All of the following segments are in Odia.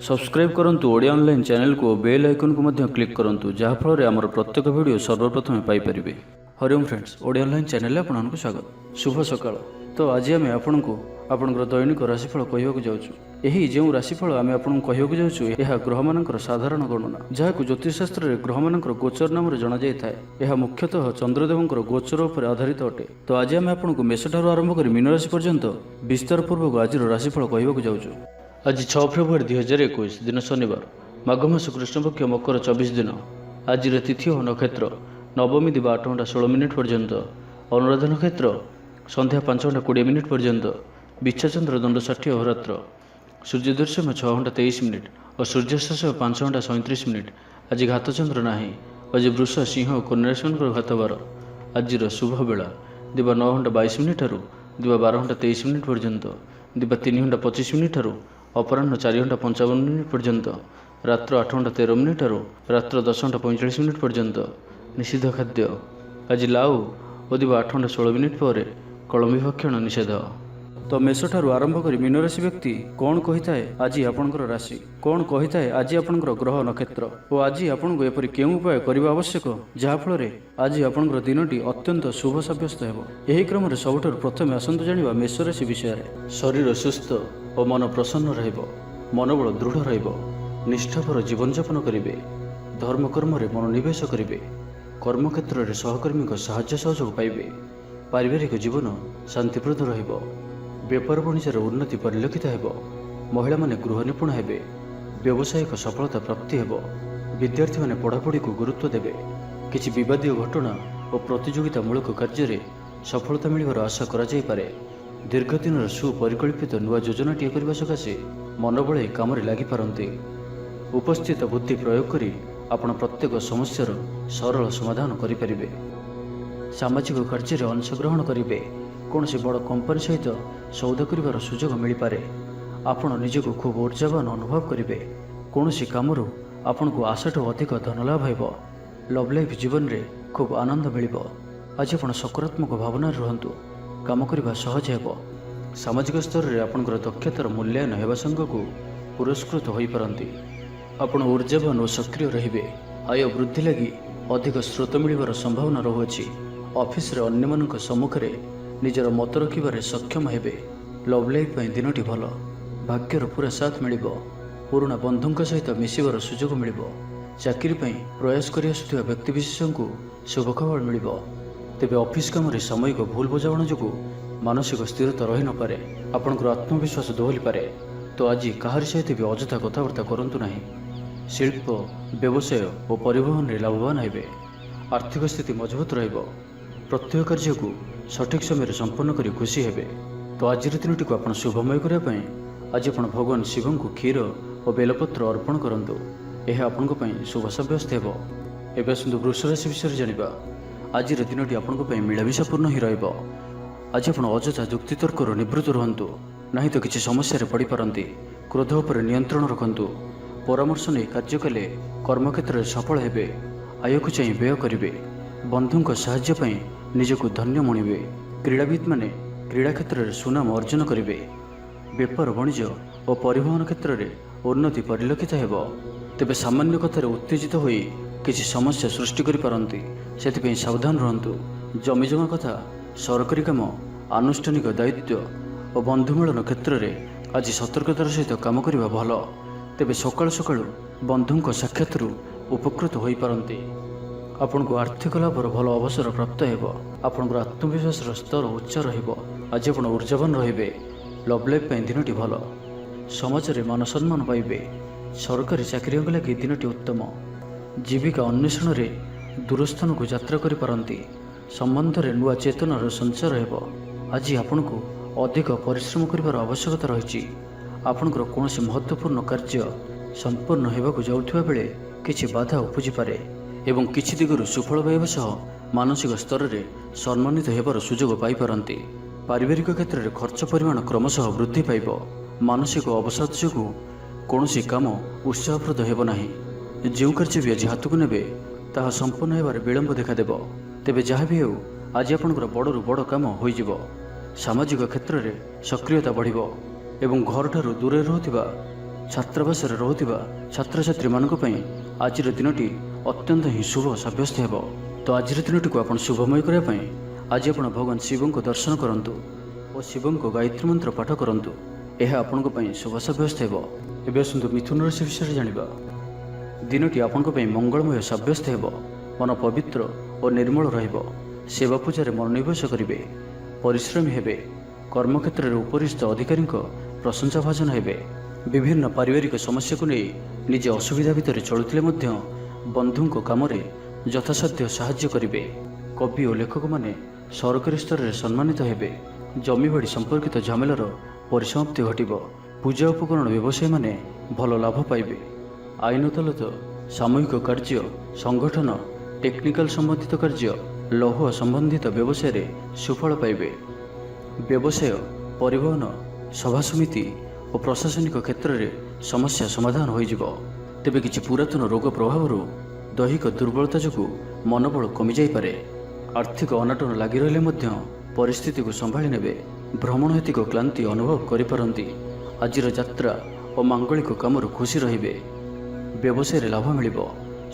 सब्सक्राइब करंतु ओडिया ऑनलाइन चैनल को बेल आइकन को मध्य क्लिक करंतु जहाँ फल आमर प्रत्येक वीडियो सर्वप्रथम Piper. Hariom friends, Odia online channel आपको स्वागत। शुभ सकाळ। तो आज आम आपको आपंकर दैनिक राशिफल कहवाक जाऊँ। यही जो राशिफल आम आपको कहवाक जाऊँ यह ग्रह मानकर साधारण गणना जहाँ ज्योतिषशास्त्र में ग्रह मानकर गोचर नाम जना जाए। यह मुख्यतः चंद्रदेवंकर गोचर उपर आधारित अटे। तो आज आम आपको मेष ठार आरंभ कर मीन राशि पर्यंत विस्तार पूर्वक आज राशिफल कहवाक जाऊँ। आज 6 फेब्रुआरी 2021 दिन शनिवार, माघ मास कृष्णपक्ष मकर 24 दिन। आज तिथि और नक्षत्र नवमी दिवा 8 घंटा 16 मिनिट पर्यंत, अनुराधा नक्षत्र संध्या 5 घंटा 20 मिनिट पर्यंत, बिच्छाचंद्र दंड 60 अहोरात्र, सूर्योदय 6 घंटा 23 मिनिट और सूर्यास्त 5 घंटा 37 मिनिट। आज घातचंद्र नाही। आज वृष सिंह और कन्या राशि घातबार। आज शुभ बेला दिवा 9 घंटा 22 मिनिट दिवा 12 घंटा 23 मिनिट पर्यंत, दिवा 3 घंटा 25 मिनिट अपराह्न 4 घंटा 55 मिनिट पर्यंत, रात्र 8 घंटा 13 मिनिट रात्र 10 घंटा 45 मिनिट पर्यंत। निषिद्ध खाद्य आज लाउ और दिवा 8 घंटा 16 मिनिट पर कलमी भक्षण निषेध। तो मेष ठारू आरंभ कर मीन राशि व्यक्ति कौन कही थाए आज आपंकर राशि कौन कही थाए आज आपंकर ग्रह नक्षत्र और आज आपको एपरि केउं उपाय करबा आवश्यक जहाँफल आज आपंकर दिनटी अत्यंत शुभ सब्यस्त हेबो। एही क्रम रे सबठारु प्रथमे आसंतु जानिबा मेष राशि विषय रे। शरीर सुस्थ और मन प्रसन्न रहिबो, मनोबल दृढ़ रहिबो, निष्ठापर जीवन यापन करिवे, धर्म कर्म रे मनोनिवेश करिवे, कर्मक्षेत्र रे सहकर्मी को साहाय्य सहयोग पाइबे, पारिवारिक जीवन शांतिप्रद रहिबो, व्यापार वाणिज्यर उन्नति परिलक्षित हेबो, महिला माने गृह निपुण हेबे, व्यावसायिक सफलता प्राप्ति हेबो, विद्यार्थी माने पढ़ापढ़ी को गुरुत्व देबे, किछि विवादीय घटना और प्रतियोगिता मूलक कार्य रे सफलता मिलिबार आशा करा जाय पारे। दीर्घ दिन सुपरिकल्पित नुआ योजनाटीए करबा सकाशे मनोबल काम लगी पारंती। उपस्थित बुद्धि प्रयोग करी आपण प्रत्येक समस्यार सरल समाधान करिपारिबे। सामाजिक कार्य रे अंशग्रहण करिबे। कौन से बड़ कंपनी सहित सौदा करिवार सुजोग मिल पारे। आपण निजको खूब ऊर्जावान अनुभव करिवे। कौन सी कामरू आपण को आशाठू अधिक धन लाभ हेबो। लव लाइफ जीवन रे खूब आनंद मिलिबो। आज आपण सकारात्मक भावना रहंतु, काम करबा सहज हेबो। सामाजिक स्तर रे आपनकर दक्षतार मूल्यांकन हेबा संगको पुरस्कृत होई पारंती। आपण ऊर्जावान और सक्रिय रहिबे। आय वृद्धि लगी अधिक स्रोत मिलिबार संभावना रहुछि। ऑफिस रे अन्य मानक सम्मुख रे निजर मत रखिबारे सक्षम हेबे। लव लाइफ पई दिनटी भल। भाग्यर पूरा साथ मिलिबो। पुराना बंधुंक सहित मिसिबार सुजोग मिलिबो। चाकरी पई प्रयास करि आसुथिबा व्यक्तिविशेष को शुभ खबर मिलिबो। तेबे ऑफिस काम रे सामयिक भूल बुझामण जोगु मानसिक स्थिरता रही न पारे। आपनकर आत्मविश्वास दोहली पारे। तो आज काहार सहित भी अजथा कथबार्ता करंतु नाही। शिल्प, व्यवसाय और परिवहन रे लाभवान हेबे। आर्थिक स्थिति मजबूत रहिबो। प्रत्येक कार्य को सठिक समय संपन्न करी खुशी हेबे। तो आज दिनटी को आप शुभमय करने आज आप भगवान शिव को क्षीर और बेलपत्र अर्पण करंतु। यह आपन शुभ सब्यस्त हेबो। एबे आसंतु वृष राशि विषय जानिबा। आज दिनटी आपन मिलामिशापूर्ण ही रहिबो। आज आप अजथा जुक्तितर्कर निवृत्त रुहंतु, नहीं तो किसी समस्या पड़ पारंती। क्रोध उपर नियंत्रण रखंतु। परामर्श नहीं कार्य कले कर्मक्षेत्र में सफल हेबे। आय को चाहिए व्यय करिवे। बंधुंक साहाय्य पई निजको धन्य मणिबे। क्रीड़ाविद माने क्रीड़ा क्षेत्र में सुनाम अर्जन करिवे। व्यापार वाणिज्य और परिवहन क्षेत्र में उन्नति परिलक्षित हेबो। तेबे सामान्य कथार उत्तेजित होई किसी समस्या सृष्टि करि पारंती, सेथिपई सावधान रहंतु। जमीजमा कथा, सरकारी काम, आनुष्ठानिक दायित्व और बंधुमिलन क्षेत्र में आज सतर्कतार सहित काम करिबा भल। तेबे सकाळु सकाळु बंधुंक साक्षातरू उपकृत होई पारंती। आपनको आर्थिक लाभर भल अवसर प्राप्त हेबो। आपनकर आत्मविश्वास स्तर उच्च रहिबो। आज आपण ऊर्जावान रहिबे। लव लाइफ पई दिनटी भल। समाज रे मान सम्मान पाइबे। सरकारी चाकरी लगी दिनटी उत्तम। जीविका अन्वेषण रे दूरस्थान को यात्रा करि पारंती। संबंध रे नुआ चेतनार संचार हेबो। आज आपनको अधिक परिश्रम करिवार आवश्यकता रहिछि। आपनकर कोनोसी महत्वपूर्ण कार्य संपन्न हेबाकु जाउथिबा बेले किछि बाधा उपजि पारे एवं किछि दिगरु सुफल पाइबा सह मानसिक स्तर में सम्मानित हेबार सुजोग पाई पारंती। पारिवारिक क्षेत्र में खर्च परिमाण क्रमशः वृद्धि पाइब। मानसिक अवसाद जोगु कौनसी काम उत्साहप्रद हेबो नाही। जो कार्य भी आज हाथ को नेबे ताहा संपन्न हेबार विलंब देखादेब। तेबे जहाँ भी हेउ आज आपनकर बड़रू बड़ काम होइजिबो। सामाजिक क्षेत्र में सक्रियता बढ़िबो एवं घर ठारू दूरे रहुथिबा ଛାତ୍ରାବାସରେ ରହୁଥିବା ଛାତ୍ରଛାତ୍ରୀମାନଙ୍କ ପାଇଁ ଆଜିର ଦିନଟି ଅତ୍ୟନ୍ତ ହିଁ ଶୁଭ ସାବ୍ୟସ୍ତ ହେବ। ତ ଆଜିର ଦିନଟିକୁ ଆପଣ ଶୁଭମୟ କରିବା ପାଇଁ ଆଜି ଆପଣ ଭଗବାନ ଶିବଙ୍କୁ ଦର୍ଶନ କରନ୍ତୁ ଓ ଶିବଙ୍କ ଗାୟତ୍ରୀ ମନ୍ତ୍ର ପାଠ କରନ୍ତୁ। ଏହା ଆପଣଙ୍କ ପାଇଁ ଶୁଭ ସାବ୍ୟସ୍ତ ହେବ। ଏବେ ଆସନ୍ତୁ ମିଥୁନ ରାଶି ବିଷୟରେ ଜାଣିବା। ଦିନଟି ଆପଣଙ୍କ ପାଇଁ ମଙ୍ଗଳମୟ ସାବ୍ୟସ୍ତ ହେବ। ମନ ପବିତ୍ର ଓ ନିର୍ମଳ ରହିବ। ସେବା ପୂଜାରେ ମନୋନିବେଶ କରିବେ। ପରିଶ୍ରମୀ ହେବେ। କର୍ମକ୍ଷେତ୍ରରେ ଉପରିସ୍ଥ ଅଧିକାରୀଙ୍କ ପ୍ରଶଂସା ଭାଜନ ହେବେ। ବିଭିନ୍ନ ପାରିବାରିକ ସମସ୍ୟାକୁ ନେଇ ନିଜେ ଅସୁବିଧା ଭିତରେ ଚଳୁଥିଲେ ମଧ୍ୟ ବନ୍ଧୁଙ୍କ କାମରେ ଯଥାସାଧ୍ୟ ସାହାଯ୍ୟ କରିବେ। କବି ଓ ଲେଖକମାନେ ସରକାରୀ ସ୍ତରରେ ସମ୍ମାନିତ ହେବେ। ଜମିବାଡ଼ି ସମ୍ପର୍କିତ ଝାମେଲାର ପରିସମାପ୍ତି ଘଟିବ। ପୂଜା ଉପକରଣ ବ୍ୟବସାୟୀମାନେ ଭଲ ଲାଭ ପାଇବେ। ଆଇନ ଅଦାଲତ, ସାମୂହିକ କାର୍ଯ୍ୟ, ସଂଗଠନ, ଟେକ୍ନିକାଲ ସମ୍ବନ୍ଧିତ କାର୍ଯ୍ୟ, ଲୌହ ସମ୍ବନ୍ଧିତ ବ୍ୟବସାୟରେ ସୁଫଳ ପାଇବେ। ବ୍ୟବସାୟ, ପରିବହନ, ସଭାସମିତି ଓ ପ୍ରଶାସନିକ କ୍ଷେତ୍ରରେ ସମସ୍ୟା ସମାଧାନ ହୋଇଯିବ। ତେବେ କିଛି ପୁରାତନ ରୋଗ ପ୍ରଭାବରୁ ଦୈହିକ ଦୁର୍ବଳତା ଯୋଗୁଁ ମନୋବଳ କମିଯାଇପାରେ। ଆର୍ଥିକ ଅନାଟନ ଲାଗି ରହିଲେ ମଧ୍ୟ ପରିସ୍ଥିତିକୁ ସମ୍ଭାଳି ନେବେ। ଭ୍ରମଣ ହେତିକ କ୍ଳାନ୍ତି ଅନୁଭବ କରିପାରନ୍ତି। ଆଜିର ଯାତ୍ରା ଓ ମାଙ୍ଗଳିକ କାମରୁ ଖୁସି ରହିବେ। ବ୍ୟବସାୟରେ ଲାଭ ମିଳିବ।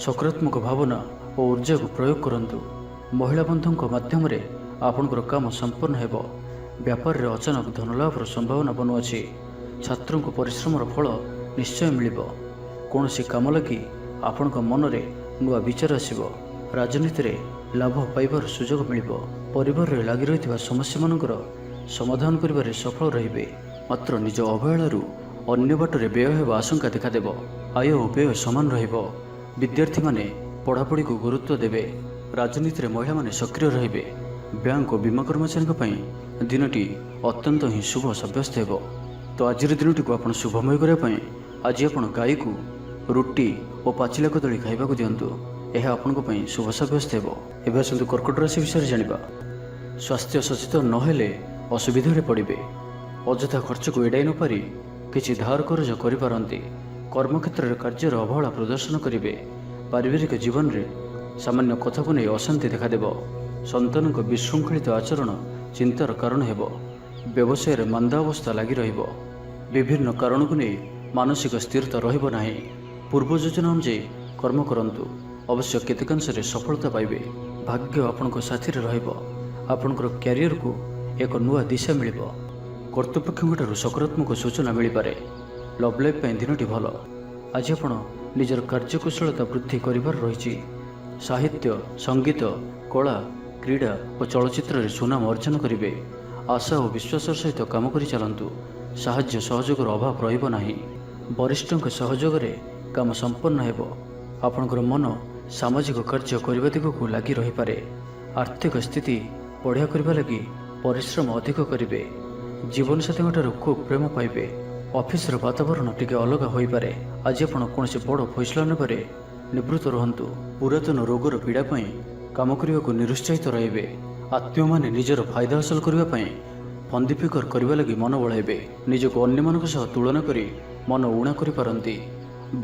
ସକାରାତ୍ମକ ଭାବନା ଓ ଉର୍ଜାକୁ ପ୍ରୟୋଗ କରନ୍ତୁ। ମହିଳା ବନ୍ଧୁଙ୍କ ମାଧ୍ୟମରେ ଆପଣଙ୍କର କାମ ସମ୍ପନ୍ନ ହେବ। ବ୍ୟାପାରରେ ଅଚାନକ ଧନଲାଭର ସମ୍ଭାବନା ବନୁଅଛି। ଛାତ୍ରଙ୍କୁ ପରିଶ୍ରମର ଫଳ ନିଶ୍ଚୟ ମିଳିବ। କୌଣସି କାମ ଲାଗି ଆପଣଙ୍କ ମନରେ ନୂଆ ବିଚାର ଆସିବ। ରାଜନୀତିରେ ଲାଭ ପାଇବାର ସୁଯୋଗ ମିଳିବ। ପରିବାରରେ ଲାଗି ରହିଥିବା ସମସ୍ୟାମାନଙ୍କର ସମାଧାନ କରିବାରେ ସଫଳ ରହିବେ। ମାତ୍ର ନିଜ ଅବହେଳାରୁ ଅନ୍ୟ ବାଟରେ ବ୍ୟୟ ହେବା ଆଶଙ୍କା ଦେଖାଦେବ। ଆୟ ଓ ବ୍ୟୟ ସମାନ ରହିବ। ବିଦ୍ୟାର୍ଥୀମାନେ ପଢ଼ାପଢ଼ିକୁ ଗୁରୁତ୍ୱ ଦେବେ। ରାଜନୀତିରେ ମହିଳାମାନେ ସକ୍ରିୟ ରହିବେ। ବ୍ୟାଙ୍କ ଓ ବୀମା କର୍ମଚାରୀଙ୍କ ପାଇଁ ଦିନଟି ଅତ୍ୟନ୍ତ ହିଁ ଶୁଭ ସାବ୍ୟସ୍ତ ହେବ। ତ ଆଜିର ଦିନଟିକୁ ଆପଣ ଶୁଭମୟ କରିବା ପାଇଁ ଆଜି ଆପଣ ଗାଈକୁ ରୁଟି ଓ ପାଚିଲା କଦଳୀ ଖାଇବାକୁ ଦିଅନ୍ତୁ। ଏହା ଆପଣଙ୍କ ପାଇଁ ଶୁଭ ସାବ୍ୟସ୍ତ ହେବ। ଏବେ ଆସନ୍ତୁ କର୍କଟ ରାଶି ବିଷୟରେ ଜାଣିବା। ସ୍ୱାସ୍ଥ୍ୟ ସଚେତନ ନହେଲେ ଅସୁବିଧାରେ ପଡ଼ିବେ। ଅଯଥା ଖର୍ଚ୍ଚକୁ ଏଡ଼ାଇ ନପାରି କିଛି ଧାର କରଜ କରିପାରନ୍ତି। କର୍ମକ୍ଷେତ୍ରରେ କାର୍ଯ୍ୟର ଅବହେଳା ପ୍ରଦର୍ଶନ କରିବେ। ପାରିବାରିକ ଜୀବନରେ ସାମାନ୍ୟ କଥାକୁ ନେଇ ଅଶାନ୍ତି ଦେଖାଦେବ। ସନ୍ତାନଙ୍କ ବିଶୃଙ୍ଖଳିତ ଆଚରଣ ଚିନ୍ତାର କାରଣ ହେବ। ବ୍ୟବସାୟରେ ମାନ୍ଦା ଅବସ୍ଥା ଲାଗି ରହିବ। ବିଭିନ୍ନ କାରଣକୁ ନେଇ ମାନସିକ ସ୍ଥିରତା ରହିବ ନାହିଁ। ପୂର୍ବ ଯୋଜନା ଅନୁଯାୟୀ କର୍ମ କରନ୍ତୁ। ଅବଶ୍ୟ କେତେକାଂଶରେ ସଫଳତା ପାଇବେ। ଭାଗ୍ୟ ଆପଣଙ୍କ ସାଥିରେ ରହିବ। ଆପଣଙ୍କର କ୍ୟାରିୟରକୁ ଏକ ନୂଆ ଦିଶା ମିଳିବ। କର୍ତ୍ତୃପକ୍ଷଙ୍କଠାରୁ ସକାରାତ୍ମକ ସୂଚନା ମିଳିପାରେ। ଲଭ୍ ଲାଇଫ୍ ପାଇଁ ଦିନଟି ଭଲ। ଆଜି ଆପଣ ନିଜର କାର୍ଯ୍ୟକୁଶଳତା ବୃଦ୍ଧି କରିବାର ରହିଛି। ସାହିତ୍ୟ, ସଙ୍ଗୀତ, କଳା, କ୍ରୀଡ଼ା ଓ ଚଳଚ୍ଚିତ୍ରରେ ସୁନାମ ଅର୍ଜନ କରିବେ। ଆଶା ଓ ବିଶ୍ୱାସର ସହିତ କାମ କରି ଚାଲନ୍ତୁ। ସାହାଯ୍ୟ ସହଯୋଗର ଅଭାବ ରହିବ ନାହିଁ। ବରିଷ୍ଠଙ୍କ ସହଯୋଗରେ କାମ ସମ୍ପନ୍ନ ହେବ। ଆପଣଙ୍କର ମନ ସାମାଜିକ କାର୍ଯ୍ୟ କରିବା ଦିଗକୁ ଲାଗି ରହିପାରେ। ଆର୍ଥିକ ସ୍ଥିତି ବଢ଼ିଆ କରିବା ଲାଗି ପରିଶ୍ରମ ଅଧିକ କରିବେ। ଜୀବନସାଥୀଙ୍କଠାରୁ ଖୁବ୍ ପ୍ରେମ ପାଇବେ। ଅଫିସର ବାତାବରଣ ଟିକେ ଅଲଗା ହୋଇପାରେ। ଆଜି ଆପଣ କୌଣସି ବଡ଼ ଫଇସଲା ନେବାରେ ନିବୃତ୍ତ ରୁହନ୍ତୁ। ପୁରାତନ ରୋଗର ପୀଡ଼ା ପାଇଁ କାମ କରିବାକୁ ନିରୁତ୍ସାହିତ ରହିବେ। ଆତ୍ମୀୟମାନେ ନିଜର ଫାଇଦା ହାସଲ କରିବା ପାଇଁ ଫନ୍ଦି ଫିକର କରିବା ଲାଗି ମନ ବଳାଇବେ। ନିଜକୁ ଅନ୍ୟମାନଙ୍କ ସହ ତୁଳନା କରି ମନ ଉଣା କରିପାରନ୍ତି।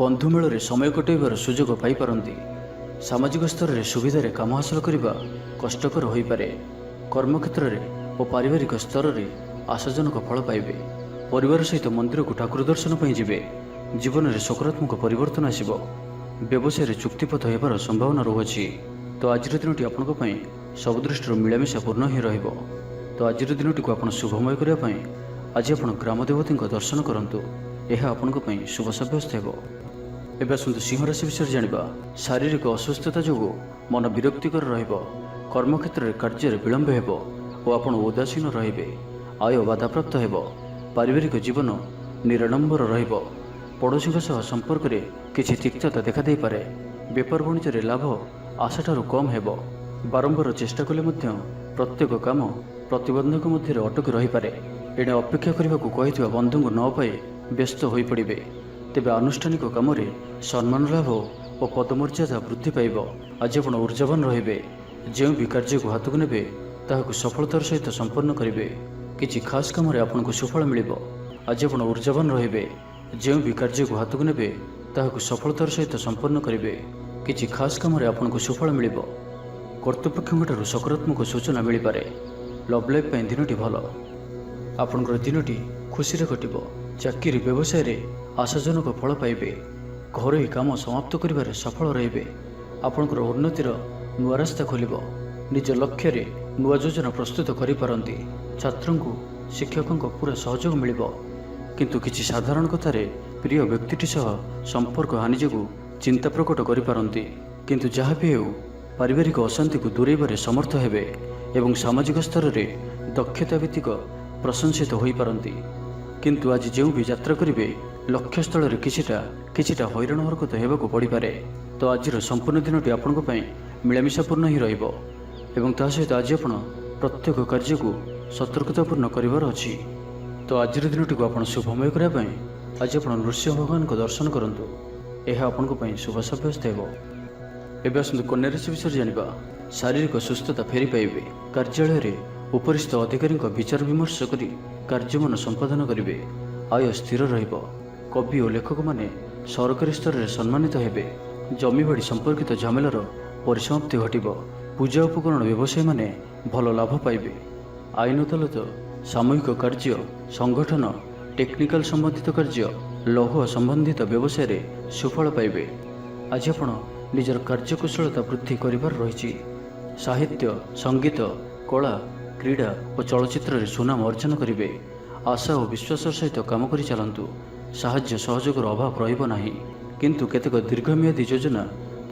ବନ୍ଧୁ ମେଳରେ ସମୟ କଟାଇବାର ସୁଯୋଗ ପାଇପାରନ୍ତି। ସାମାଜିକ ସ୍ତରରେ ସୁବିଧାରେ କାମ ହାସଲ କରିବା କଷ୍ଟକର ହୋଇପାରେ। କର୍ମକ୍ଷେତ୍ରରେ ଓ ପାରିବାରିକ ସ୍ତରରେ ଆଶାଜନକ ଫଳ ପାଇବେ। ପରିବାର ସହିତ ମନ୍ଦିରକୁ ଠାକୁର ଦର୍ଶନ ପାଇଁ ଯିବେ। ଜୀବନରେ ସକାରାତ୍ମକ ପରିବର୍ତ୍ତନ ଆସିବ। ବ୍ୟବସାୟରେ ଚୁକ୍ତିପଥ ହେବାର ସମ୍ଭାବନା ରହୁଅଛି। ତ ଆଜିର ଦିନଟି ଆପଣଙ୍କ ପାଇଁ ସବୁ ଦୃଷ୍ଟିରୁ ମିଳାମିଶା ପୂର୍ଣ୍ଣ ହିଁ ରହିବ। ତ ଆଜିର ଦିନଟିକୁ ଆପଣ ଶୁଭମୟ କରିବା ପାଇଁ ଆଜି ଆପଣ ଗ୍ରାମ ଦେବତୀଙ୍କ ଦର୍ଶନ କରନ୍ତୁ। ଏହା ଆପଣଙ୍କ ପାଇଁ ଶୁଭ ସାବ୍ୟସ୍ତ ହେବ। ଏବେ ଆସନ୍ତୁ ସିଂହ ରାଶି ବିଷୟରେ ଜାଣିବା। ଶାରୀରିକ ଅସୁସ୍ଥତା ଯୋଗୁଁ ମନ ବିରକ୍ତିକର ରହିବ। କର୍ମକ୍ଷେତ୍ରରେ କାର୍ଯ୍ୟରେ ବିଳମ୍ବ ହେବ ଓ ଆପଣ ଉଦାସୀନ ରହିବେ। ଆୟ ବାଧାପ୍ରାପ୍ତ ହେବ। ପାରିବାରିକ ଜୀବନ ନିରାଡମ୍ବର ରହିବ। ପଡ଼ୋଶୀଙ୍କ ସହ ସମ୍ପର୍କରେ କିଛି ତିକ୍ତତା ଦେଖାଦେଇପାରେ। ବେପାର ବାଣିଜ୍ୟରେ ଲାଭ ଆଶାଠାରୁ କମ୍ ହେବ। ବାରମ୍ବାର ଚେଷ୍ଟା କଲେ ମଧ୍ୟ ପ୍ରତ୍ୟେକ କାମ ପ୍ରତିବନ୍ଧକ ମଧ୍ୟରେ ଅଟକି ରହିପାରେ। ଏଣେ ଅପେକ୍ଷା କରିବାକୁ କହିଥିବା ବନ୍ଧୁଙ୍କୁ ନ ପାଇ ବ୍ୟସ୍ତ ହୋଇପଡ଼ିବେ। ତେବେ ଆନୁଷ୍ଠାନିକ କାମରେ ସମ୍ମାନ ଲାଭ ଓ ପଦମର୍ଯ୍ୟାଦା ବୃଦ୍ଧି ପାଇବ। ଆଜି ଆପଣ ଉର୍ଜାବାନ ରହିବେ। ଯେଉଁ ବି କାର୍ଯ୍ୟକୁ ହାତକୁ ନେବେ ତାହାକୁ ସଫଳତାର ସହିତ ସମ୍ପନ୍ନ କରିବେ। କିଛି ଖାସ୍ କାମରେ ଆପଣଙ୍କୁ ସୁଫଳ ମିଳିବ। ଆଜି ଆପଣ ଉର୍ଜାବାନ ରହିବେ। ଯେଉଁ ବି କାର୍ଯ୍ୟକୁ ହାତକୁ ନେବେ ତାହାକୁ ସଫଳତାର ସହିତ ସମ୍ପନ୍ନ କରିବେ। କିଛି ଖାସ୍ କାମରେ ଆପଣଙ୍କୁ ସୁଫଳ ମିଳିବ। କର୍ତ୍ତୃପକ୍ଷଙ୍କଠାରୁ ସକାରାତ୍ମକ ସୂଚନା ମିଳିପାରେ। ଲଭ୍ ଲାଇଫ୍ ପାଇଁ ଦିନଟି ଭଲ। ଆପଣଙ୍କର ଦିନଟି ଖୁସିରେ କଟିବ। ଚାକିରି ବ୍ୟବସାୟରେ ଆଶାଜନକ ଫଳ ପାଇବେ। ଘରୋଇ କାମ ସମାପ୍ତ କରିବାରେ ସଫଳ ରହିବେ। ଆପଣଙ୍କର ଉନ୍ନତିର ନୂଆ ରାସ୍ତା ଖୋଲିବ। ନିଜ ଲକ୍ଷ୍ୟରେ ନୂଆ ଯୋଜନା ପ୍ରସ୍ତୁତ କରିପାରନ୍ତି। ଛାତ୍ରଙ୍କୁ ଶିକ୍ଷକଙ୍କ ପୁରା ସହଯୋଗ ମିଳିବ। କିନ୍ତୁ କିଛି ସାଧାରଣ କଥାରେ ପ୍ରିୟ ବ୍ୟକ୍ତିଟି ସହ ସମ୍ପର୍କ ହାନି ଯୋଗୁଁ ଚିନ୍ତା ପ୍ରକଟ କରିପାରନ୍ତି। କିନ୍ତୁ ଯାହା ବି ହେଉ ପାରିବାରିକ ଅଶାନ୍ତିକୁ ଦୂରେଇବାରେ ସମର୍ଥ ହେବେ ଏବଂ ସାମାଜିକ ସ୍ତରରେ ଦକ୍ଷତା ଭିତ୍ତିକ ପ୍ରଶଂସିତ ହୋଇପାରନ୍ତି। କିନ୍ତୁ ଆଜି ଯେଉଁ ବି ଯାତ୍ରା କରିବେ ଲକ୍ଷ୍ୟସ୍ଥଳରେ କିଛିଟା ହଇରାଣ ହରକତ ହେବାକୁ ପଡ଼ିପାରେ। ତ ଆଜିର ସମ୍ପୂର୍ଣ୍ଣ ଦିନଟି ଆପଣଙ୍କ ପାଇଁ ମିଳାମିଶାପୂର୍ଣ୍ଣ ହିଁ ରହିବ ଏବଂ ତା ସହିତ ଆଜି ଆପଣ ପ୍ରତ୍ୟେକ କାର୍ଯ୍ୟକୁ ସତର୍କତାପୂର୍ଣ୍ଣ କରିବାର ଅଛି। ତ ଆଜିର ଦିନଟିକୁ ଆପଣ ଶୁଭମୟ କରିବା ପାଇଁ ଆଜି ଆପଣ ନୃସିଂହ ଭଗବାନଙ୍କ ଦର୍ଶନ କରନ୍ତୁ। ଏହା ଆପଣଙ୍କ ପାଇଁ ଶୁଭ ସାବ୍ୟସ୍ତ ହେବ। ଏବେ ଆସନ୍ତୁ କନ୍ୟା ରାଶି ବିଷୟରେ ଜାଣିବା। ଶାରୀରିକ ସୁସ୍ଥତା ଫେରି ପାଇବେ। କାର୍ଯ୍ୟାଳୟରେ ଉପରିସ୍ଥ ଅଧିକାରୀଙ୍କ ବିଚାର ବିମର୍ଶ କରି କାର୍ଯ୍ୟମାନ ସମ୍ପାଦନ କରିବେ। ଆୟ ସ୍ଥିର ରହିବ। କବି ଓ ଲେଖକମାନେ ସରକାରୀ ସ୍ତରରେ ସମ୍ମାନିତ ହେବେ। ଜମିବାଡ଼ି ସମ୍ପର୍କିତ ଝାମେଲାର ପରିସମାପ୍ତି ଘଟିବ। ପୂଜା ଉପକରଣ ବ୍ୟବସାୟୀମାନେ ଭଲ ଲାଭ ପାଇବେ। ଆଇନ ଅଦାଲତ, ସାମୂହିକ କାର୍ଯ୍ୟ, ସଂଗଠନ, ଟେକ୍ନିକାଲ ସମ୍ବନ୍ଧିତ କାର୍ଯ୍ୟ, ଲୌହ ସମ୍ବନ୍ଧିତ ବ୍ୟବସାୟରେ ସୁଫଳ ପାଇବେ। ଆଜି ଆପଣ ନିଜର କାର୍ଯ୍ୟକୁଶଳତା ବୃଦ୍ଧି କରିବାର ରହିଛି। ସାହିତ୍ୟ, ସଙ୍ଗୀତ, କଳା, କ୍ରୀଡ଼ା ଓ ଚଳଚ୍ଚିତ୍ରରେ ସୁନାମ ଅର୍ଜନ କରିବେ। ଆଶା ଓ ବିଶ୍ୱାସର ସହିତ କାମ କରି ଚାଲନ୍ତୁ। ସାହାଯ୍ୟ ସହଯୋଗର ଅଭାବ ରହିବ ନାହିଁ। କିନ୍ତୁ କେତେକ ଦୀର୍ଘମିଆଦୀ ଯୋଜନା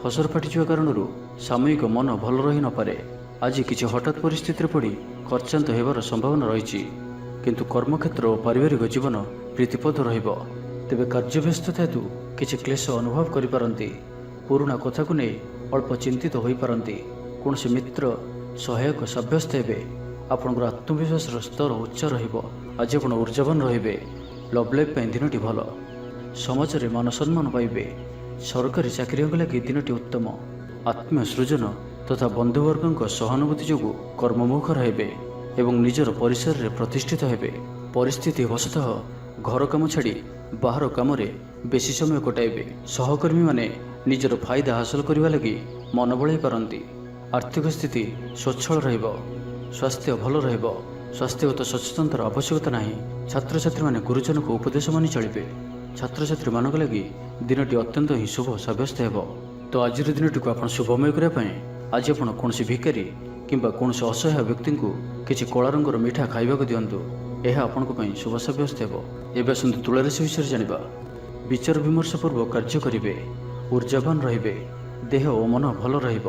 ଫସର ଫାଟିଯିବା କାରଣରୁ ସାମୟିକ ମନ ଭଲ ରହିନପାରେ। ଆଜି କିଛି ହଠାତ୍ ପରିସ୍ଥିତିରେ ପଡ଼ି ଖର୍ଚ୍ଚାନ୍ତ ହେବାର ସମ୍ଭାବନା ରହିଛି। କିନ୍ତୁ କର୍ମକ୍ଷେତ୍ର ଓ ପାରିବାରିକ ଜୀବନ ପ୍ରୀତିପଦ ରହିବ। ତେବେ କାର୍ଯ୍ୟବ୍ୟସ୍ତତା ହେତୁ କିଛି କ୍ଲେଶ ଅନୁଭବ କରିପାରନ୍ତି। ପୁରୁଣା କଥାକୁ ନେଇ ଅଳ୍ପ ଚିନ୍ତିତ ହୋଇପାରନ୍ତି। କୌଣସି ମିତ୍ର ସହାୟକ ସାବ୍ୟସ୍ତ ହେବେ। ଆପଣଙ୍କର ଆତ୍ମବିଶ୍ୱାସର ସ୍ତର ଉଚ୍ଚ ରହିବ। ଆଜି ଆପଣ ଊର୍ଜାବାନ ରହିବେ। ଲଭ୍ ଲାଇଫ୍ ପାଇଁ ଦିନଟି ଭଲ। ସମାଜରେ ମାନ ସମ୍ମାନ ପାଇବେ। ସରକାରୀ ଚାକିରିଙ୍କ ଲାଗି ଦିନଟି ଉତ୍ତମ। ଆତ୍ମୀୟ ସୃଜନ ତଥା ବନ୍ଧୁବର୍ଗଙ୍କ ସହାନୁଭୂତି ଯୋଗୁଁ କର୍ମମୁଖର ହେବେ ଏବଂ ନିଜର ପରିସରରେ ପ୍ରତିଷ୍ଠିତ ହେବେ। ପରିସ୍ଥିତି ବଶତଃ ଘର କାମ ଛାଡ଼ି ବାହାର କାମରେ ବେଶୀ ସମୟ କଟାଇବେ। ସହକର୍ମୀମାନେ ନିଜର ଫାଇଦା ହାସଲ କରିବା ଲାଗି ମନ ବଳାଇ ପାରନ୍ତି। ଆର୍ଥିକ ସ୍ଥିତି ସ୍ୱଚ୍ଛଳ ରହିବ। ସ୍ୱାସ୍ଥ୍ୟ ଭଲ ରହିବ। ସ୍ୱାସ୍ଥ୍ୟଗତ ସଚେତନତାର ଆବଶ୍ୟକତା ନାହିଁ। ଛାତ୍ରଛାତ୍ରୀମାନେ ଗୁରୁଜନଙ୍କ ଉପଦେଶ ମାନି ଚଳିବେ। ଛାତ୍ରଛାତ୍ରୀମାନଙ୍କ ଲାଗି ଦିନଟି ଅତ୍ୟନ୍ତ ହିଁ ଶୁଭ ସାବ୍ୟସ୍ତ ହେବ। ତ ଆଜିର ଦିନଟିକୁ ଆପଣ ଶୁଭମୟ କରିବା ପାଇଁ ଆଜି ଆପଣ କୌଣସି ଭିକାରୀ କିମ୍ବା କୌଣସି ଅସହାୟ ବ୍ୟକ୍ତିଙ୍କୁ କିଛି କଳା ରଙ୍ଗର ମିଠା ଖାଇବାକୁ ଦିଅନ୍ତୁ। ଏହା ଆପଣଙ୍କ ପାଇଁ ଶୁଭ ସାବ୍ୟସ୍ତ ହେବ। ଏବେ ଆସନ୍ତୁ ତୁଳାରାଶି ବିଷୟରେ ଜାଣିବା। ବିଚାର ବିମର୍ଶ ପୂର୍ବକ କାର୍ଯ୍ୟ କରିବେ। ଊର୍ଜାବାନ ରହିବେ। ଦେହ ଓ ମନ ଭଲ ରହିବ।